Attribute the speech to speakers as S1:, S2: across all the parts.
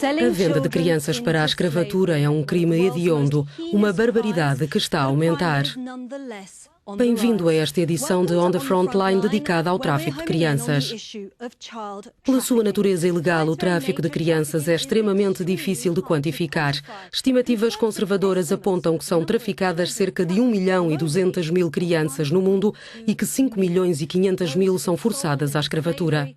S1: A venda de crianças para a escravatura é um crime hediondo, uma barbaridade que está a aumentar. Bem-vindo a esta edição de On the Frontline dedicada ao tráfico de crianças. Pela sua natureza ilegal, o tráfico de crianças é extremamente difícil de quantificar. Estimativas conservadoras apontam que são traficadas cerca de 1.200.000 crianças no mundo e que 5.500.000 são forçadas à escravatura.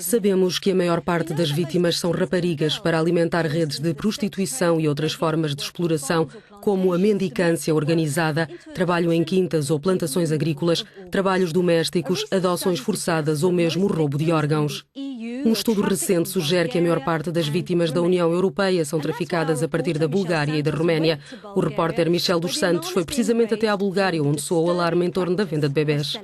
S1: Sabemos que a maior parte das vítimas são raparigas para alimentar redes de prostituição e outras formas de exploração, como a mendicância organizada, trabalho em quintas ou plantações agrícolas, trabalhos domésticos, adoções forçadas ou mesmo roubo de órgãos. Um estudo recente sugere que a maior parte das vítimas da União Europeia são traficadas a partir da Bulgária e da Roménia. O repórter Michel dos Santos foi precisamente até à Bulgária, onde soou o alarme em torno da venda de bebés.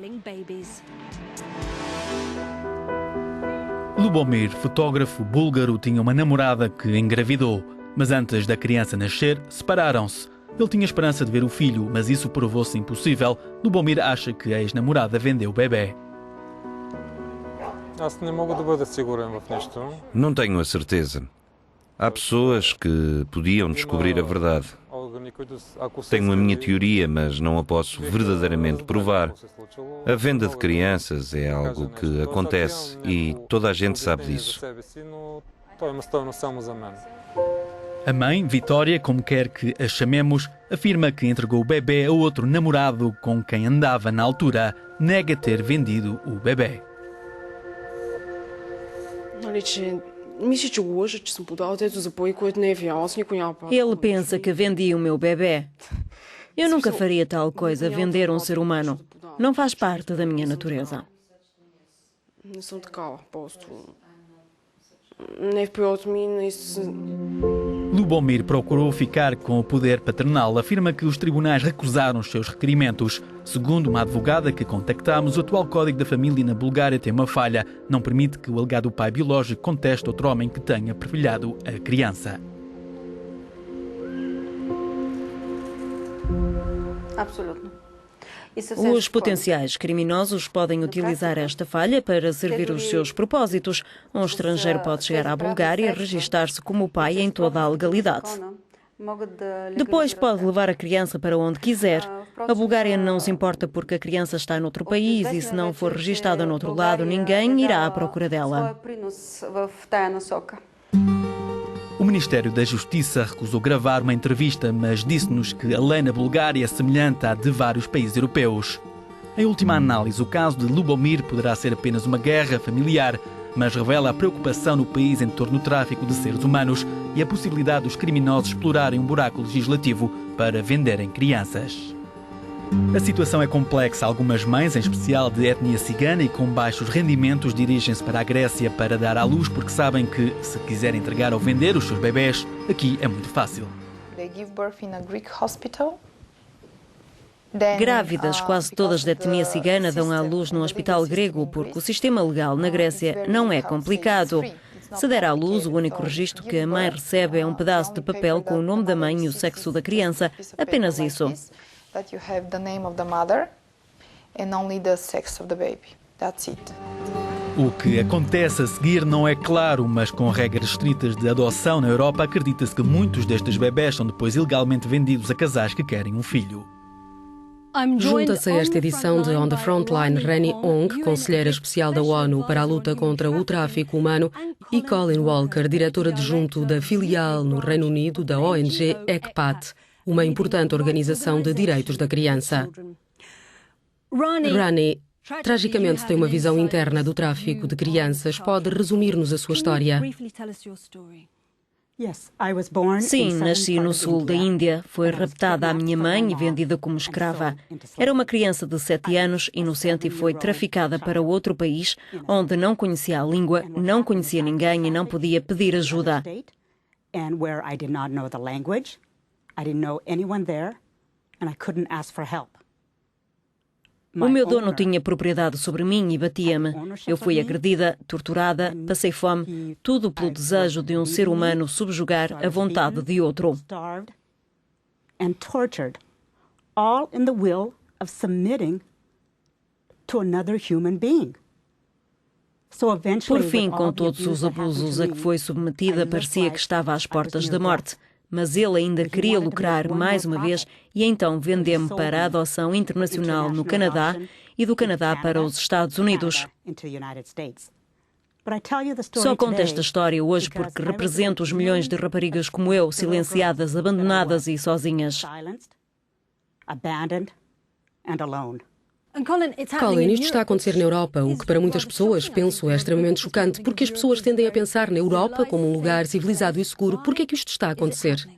S2: Lubomir, fotógrafo búlgaro, tinha uma namorada que engravidou, mas antes da criança nascer, separaram-se. Ele tinha esperança de ver o filho, mas isso provou-se impossível. Lubomir acha que a ex-namorada vendeu o bebê.
S3: Não tenho a certeza. Há pessoas que podiam descobrir a verdade. Tenho a minha teoria, mas não a posso verdadeiramente provar. A venda de crianças é algo que acontece e toda a gente sabe disso.
S2: A mãe, Vitória, como quer que a chamemos, afirma que entregou o bebê a outro namorado com quem andava na altura. Nega ter vendido o bebê.
S4: Ele pensa que vendi o meu bebê. Eu nunca faria tal coisa, vender um ser humano. Não faz parte da minha natureza.
S2: Lubomir procurou ficar com o poder paternal. Afirma que os tribunais recusaram os seus requerimentos. Segundo uma advogada que contactámos, o atual Código da Família na Bulgária tem uma falha. Não permite que o alegado pai biológico conteste outro homem que tenha perfilhado a criança.
S4: Os potenciais criminosos podem utilizar esta falha para servir os seus propósitos. Um estrangeiro pode chegar à Bulgária e registar-se como pai em toda a legalidade. Depois pode levar a criança para onde quiser. A Bulgária não se importa porque a criança está noutro país e se não for registada noutro lado, ninguém irá à procura dela.
S2: O Ministério da Justiça recusou gravar uma entrevista, mas disse-nos que a lei na Bulgária é semelhante à de vários países europeus. Em última análise, o caso de Lubomir poderá ser apenas uma guerra familiar, mas revela a preocupação no país em torno do tráfico de seres humanos e a possibilidade dos criminosos explorarem um buraco legislativo para venderem crianças. A situação é complexa. Algumas mães, em especial de etnia cigana e com baixos rendimentos, dirigem-se para a Grécia para dar à luz porque sabem que, se quiserem entregar ou vender os seus bebés, aqui é muito fácil.
S4: Grávidas, quase todas de etnia cigana, dão à luz num hospital grego porque o sistema legal na Grécia não é complicado. Se der à luz, o único registro que a mãe recebe é um pedaço de papel com o nome da mãe e o sexo da criança. Apenas isso.
S5: That you have the name of the mother and only the sex of the baby. That's it.
S2: O que acontece a seguir não é claro, mas com regras estritas de adoção na Europa, acredita-se que muitos destes bebés são depois ilegalmente vendidos a casais que querem um filho.
S1: Junta-se a esta edição de On the Frontline Rani Ong, conselheira especial da ONU para a luta contra o tráfico humano, e Colin Walker, diretor adjunto da filial no Reino Unido da ONG ECPAT, uma importante organização de direitos da criança. Rani, tragicamente tem uma visão interna do tráfico de crianças. Pode resumir-nos a sua história?
S4: Sim, nasci no sul da Índia. Foi raptada a minha mãe e vendida como escrava. Era uma criança de 7 anos, inocente, e foi traficada para outro país, onde não conhecia a língua, não conhecia ninguém e não podia pedir ajuda. O meu dono tinha propriedade sobre mim e batia-me. Eu fui agredida, torturada, passei fome, tudo pelo desejo de um ser humano subjugar a vontade de outro. Por fim, com todos os abusos a que foi submetida, parecia que estava às portas da morte. Mas ele ainda queria lucrar mais uma vez e então vendeu-me para a adoção internacional no Canadá e do Canadá para os Estados Unidos. Só conto esta história hoje porque represento os milhões de raparigas como eu, silenciadas, abandonadas e sozinhas.
S1: Colin, isto está a acontecer na Europa, o que para muitas pessoas, penso, é extremamente chocante, porque as pessoas tendem a pensar na Europa como um lugar civilizado e seguro. Por que é que isto está a acontecer?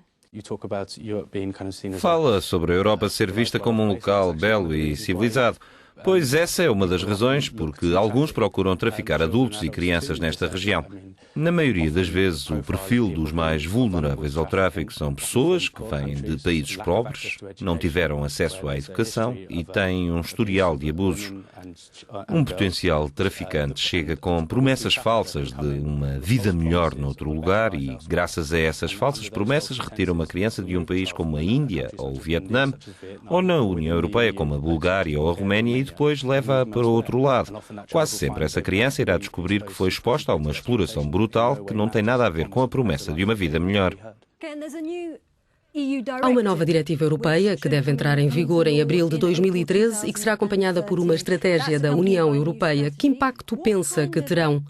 S3: Fala sobre a Europa ser vista como um local belo e civilizado. Pois essa é uma das razões porque alguns procuram traficar adultos e crianças nesta região. Na maioria das vezes, o perfil dos mais vulneráveis ao tráfico são pessoas que vêm de países pobres, não tiveram acesso à educação e têm um historial de abusos. Um potencial traficante chega com promessas falsas de uma vida melhor noutro lugar e, graças a essas falsas promessas, retira uma criança de um país como a Índia ou o Vietnã, ou na União Europeia como a Bulgária ou a Roménia e depois leva-a para o outro lado. Quase sempre essa criança irá descobrir que foi exposta a uma exploração brutal que não tem nada a ver com a promessa de uma vida melhor.
S1: Há uma nova diretiva europeia que deve entrar em vigor em abril de 2013 e que será acompanhada por uma estratégia da União Europeia. Que impacto pensa que terão?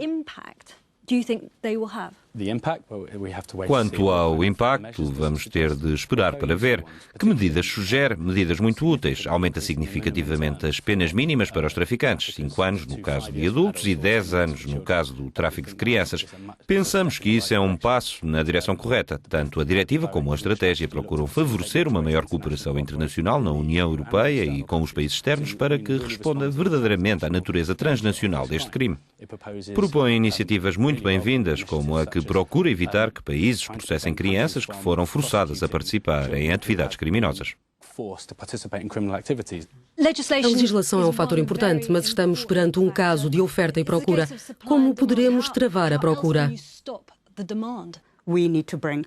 S3: Quanto ao impacto, vamos ter de esperar para ver. Que medidas sugere? Medidas muito úteis. Aumenta significativamente as penas mínimas para os traficantes, 5 anos no caso de adultos e 10 anos no caso do tráfico de crianças. Pensamos que isso é um passo na direção correta. Tanto a diretiva como a estratégia procuram favorecer uma maior cooperação internacional na União Europeia e com os países externos para que responda verdadeiramente à natureza transnacional deste crime. Propõe iniciativas muito bem-vindas, como a que procura evitar que países processem crianças que foram forçadas a participar em atividades criminosas.
S1: A legislação é um fator importante, mas estamos perante um caso de oferta e procura. Como poderemos travar a procura?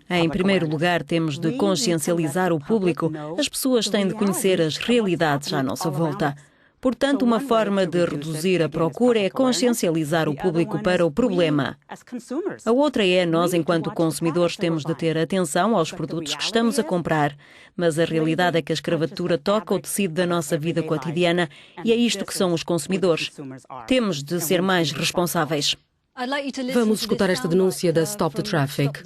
S4: Em primeiro lugar, temos de consciencializar o público. As pessoas têm de conhecer as realidades à nossa volta. Portanto, uma forma de reduzir a procura é consciencializar o público para o problema. A outra é, nós, enquanto consumidores, temos de ter atenção aos produtos que estamos a comprar. Mas a realidade é que a escravatura toca o tecido da nossa vida cotidiana e é isto que são os consumidores. Temos de ser mais responsáveis.
S1: Vamos escutar esta denúncia da Stop the Traffic.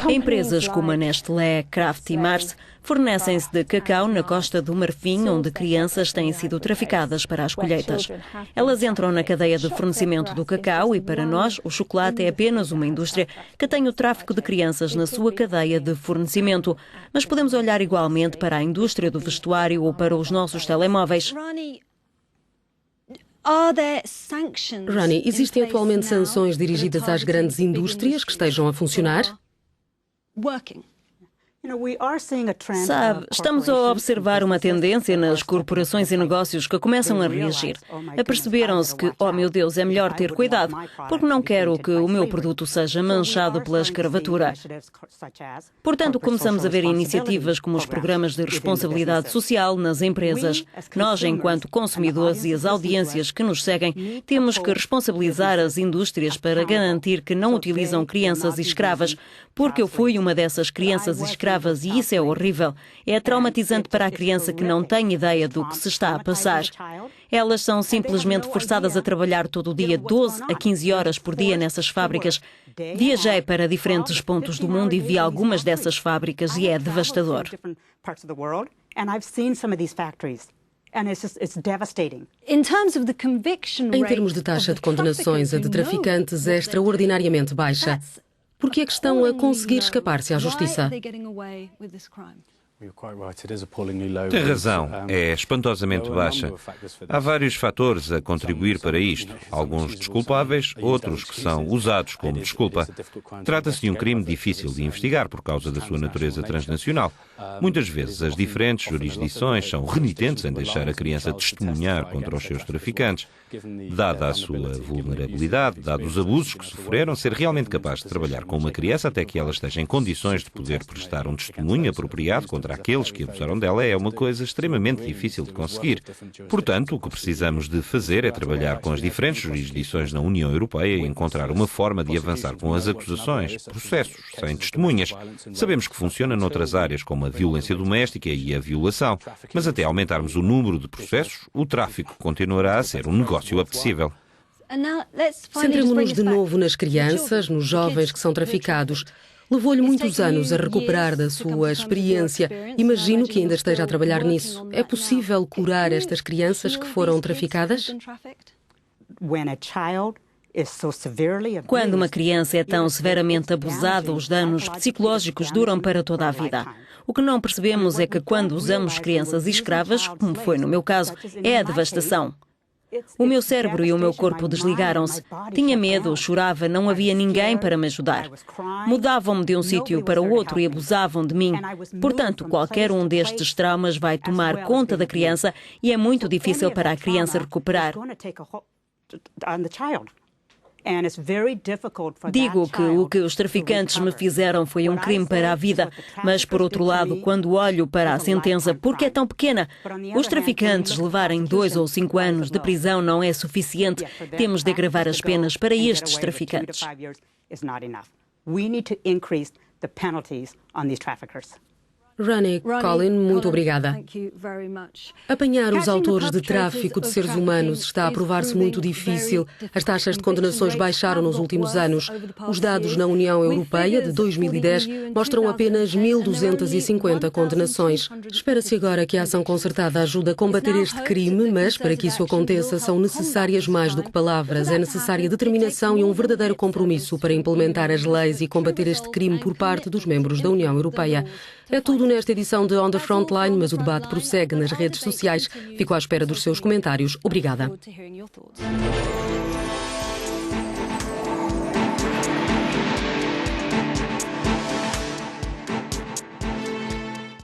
S4: Empresas como a Nestlé, Kraft e Mars fornecem-se de cacau na Costa do Marfim, onde crianças têm sido traficadas para as colheitas. Elas entram na cadeia de fornecimento do cacau e, para nós, o chocolate é apenas uma indústria que tem o tráfico de crianças na sua cadeia de fornecimento. Mas podemos olhar igualmente para a indústria do vestuário ou para os nossos telemóveis.
S1: Rani, existem atualmente sanções dirigidas às grandes indústrias que estejam a funcionar?
S4: Sabe, estamos a observar uma tendência nas corporações e negócios que começam a reagir. Aperceberam-se que, oh meu Deus, é melhor ter cuidado, porque não quero que o meu produto seja manchado pela escravatura. Portanto, começamos a ver iniciativas como os programas de responsabilidade social nas empresas. Nós, enquanto consumidores e as audiências que nos seguem, temos que responsabilizar as indústrias para garantir que não utilizam crianças escravas, porque eu fui uma dessas crianças escravas e isso é horrível. É traumatizante para a criança que não tem ideia do que se está a passar. Elas são simplesmente forçadas a trabalhar todo o dia, 12 a 15 horas por dia nessas fábricas. Viajei para diferentes pontos do mundo e vi algumas dessas fábricas e é devastador.
S1: Em termos de taxa de condenações, a de traficantes é extraordinariamente baixa. Por que é que estão a conseguir escapar-se à justiça?
S3: Tem razão, é espantosamente baixa. Há vários fatores a contribuir para isto. Alguns desculpáveis, outros que são usados como desculpa. Trata-se de um crime difícil de investigar por causa da sua natureza transnacional. Muitas vezes as diferentes jurisdições são renitentes em deixar a criança testemunhar contra os seus traficantes. Dada a sua vulnerabilidade, dados os abusos que sofreram, ser realmente capaz de trabalhar com uma criança até que ela esteja em condições de poder prestar um testemunho apropriado contra para aqueles que abusaram dela é uma coisa extremamente difícil de conseguir. Portanto, o que precisamos de fazer é trabalhar com as diferentes jurisdições na União Europeia e encontrar uma forma de avançar com as acusações, processos, sem testemunhas. Sabemos que funciona noutras áreas, como a violência doméstica e a violação, mas até aumentarmos o número de processos, o tráfico continuará a ser um negócio apetecível.
S1: Centremo-nos de novo nas crianças, nos jovens que são traficados. Levou-lhe muitos anos a recuperar da sua experiência. Imagino que ainda esteja a trabalhar nisso. É possível curar estas crianças que foram traficadas?
S4: Quando uma criança é tão severamente abusada, os danos psicológicos duram para toda a vida. O que não percebemos é que quando usamos crianças escravas, como foi no meu caso, é a devastação. O meu cérebro e o meu corpo desligaram-se. Tinha medo, chorava, não havia ninguém para me ajudar. Mudavam-me de um sítio para o outro e abusavam de mim. Portanto, qualquer um destes traumas vai tomar conta da criança e é muito difícil para a criança recuperar. Digo que o que os traficantes me fizeram foi um crime para a vida, mas, por outro lado, quando olho para a sentença, porque é tão pequena, os traficantes levarem 2 ou 5 anos de prisão não é suficiente. Temos de agravar as penas para estes traficantes.
S1: Rani, Colin, muito obrigada. Apanhar os autores de tráfico de seres humanos está a provar-se muito difícil. As taxas de condenações baixaram nos últimos anos. Os dados na União Europeia de 2010 mostram apenas 1.250 condenações. Espera-se agora que a ação concertada ajude a combater este crime, mas para que isso aconteça são necessárias mais do que palavras. É necessária determinação e um verdadeiro compromisso para implementar as leis e combater este crime por parte dos membros da União Europeia. É tudo nesta edição de On the Frontline, mas o debate prossegue nas redes sociais. Fico à espera dos seus comentários. Obrigada.